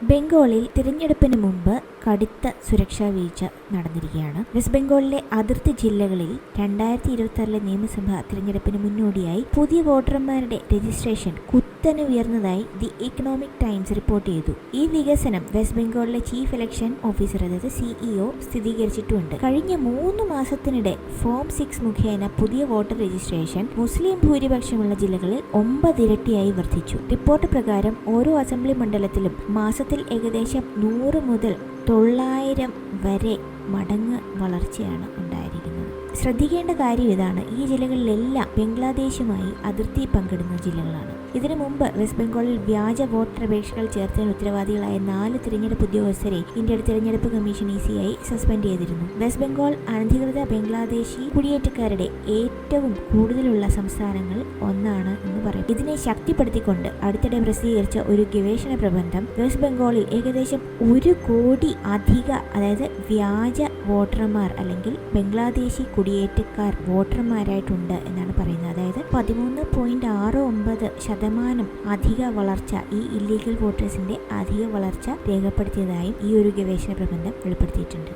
ബംഗാളിൽ തിരഞ്ഞെടുപ്പിന് മുമ്പ് കടുത്ത സുരക്ഷാ വീഴ്ച നടന്നിരിക്കുകയാണ്. വെസ്റ്റ് ബംഗാളിലെ അതിർത്തി ജില്ലകളിൽ 2026 നിയമസഭാ തിരഞ്ഞെടുപ്പിന് മുന്നോടിയായി പുതിയ വോട്ടർമാരുടെ രജിസ്ട്രേഷൻ കുത്തനെ ഉയർന്നതായി ദി ഇക്കണോമിക് ടൈംസ് റിപ്പോർട്ട് ചെയ്തു. ഈ വികസനം വെസ്റ്റ് ബംഗാളിലെ ചീഫ് ഇലക്ഷൻ ഓഫീസർ അതായത് CEO സ്ഥിരീകരിച്ചിട്ടുണ്ട്. കഴിഞ്ഞ 3 മാസത്തിനിടെ ഫോം 6 മുഖേന പുതിയ വോട്ടർ രജിസ്ട്രേഷൻ മുസ്ലിം ഭൂരിപക്ഷമുള്ള ജില്ലകളിൽ 9 ഇരട്ടിയായി വർദ്ധിച്ചു. റിപ്പോർട്ട് പ്രകാരം ഓരോ അസംബ്ലി മണ്ഡലത്തിലും മാസത്തിൽ ഏകദേശം 100 മുതൽ 900 വരെ മടങ്ങ് വളർച്ചയാണ് ഉണ്ടായിരിക്കുന്നത്. ശ്രദ്ധിക്കേണ്ട കാര്യം ഇതാണ്, ഈ ജില്ലകളിലെല്ലാം ബംഗ്ലാദേശുമായി അതിർത്തി പങ്കിടുന്ന ജില്ലകളാണ്. ഇതിനു മുമ്പ് വെസ്റ്റ് ബംഗാളിൽ വ്യാജ വോട്ടർ അപേക്ഷകൾ ചേർത്തതിന് ഉത്തരവാദികളായ 4 തിരഞ്ഞെടുപ്പ് ഉദ്യോഗസ്ഥരെ ഇന്ത്യയുടെ തിരഞ്ഞെടുപ്പ് കമ്മീഷൻ ECI സസ്പെൻഡ് ചെയ്തിരുന്നു. വെസ്റ്റ് ബംഗാൾ അനധികൃത ബംഗ്ലാദേശി കുടിയേറ്റക്കാരുടെ ഏറ്റവും കൂടുതലുള്ള സംസ്ഥാനങ്ങളിൽ ഒന്നാണ് എന്ന് പറയും. ഇതിനെ ശക്തിപ്പെടുത്തിക്കൊണ്ട് അടുത്തിടെ പ്രസിദ്ധീകരിച്ച ഒരു ഗവേഷണ പ്രബന്ധം വെസ്റ്റ് ബംഗാളിൽ ഏകദേശം 1 കോടി അധിക അതായത് വ്യാജ വോട്ടർമാർ അല്ലെങ്കിൽ ബംഗ്ലാദേശി കുടിയേറ്റക്കാർ വോട്ടർമാരായിട്ടുണ്ട് എന്നാണ് പറയുന്നത്. അതായത് 13.69% അധിക വളർച്ച ഈ ഇല്ലീഗൽ വോട്ടേഴ്സിന്റെ അധിക വളർച്ച രേഖപ്പെടുത്തിയതായും ഈ ഒരു ഗവേഷണ പ്രബന്ധം വെളിപ്പെടുത്തിയിട്ടുണ്ട്.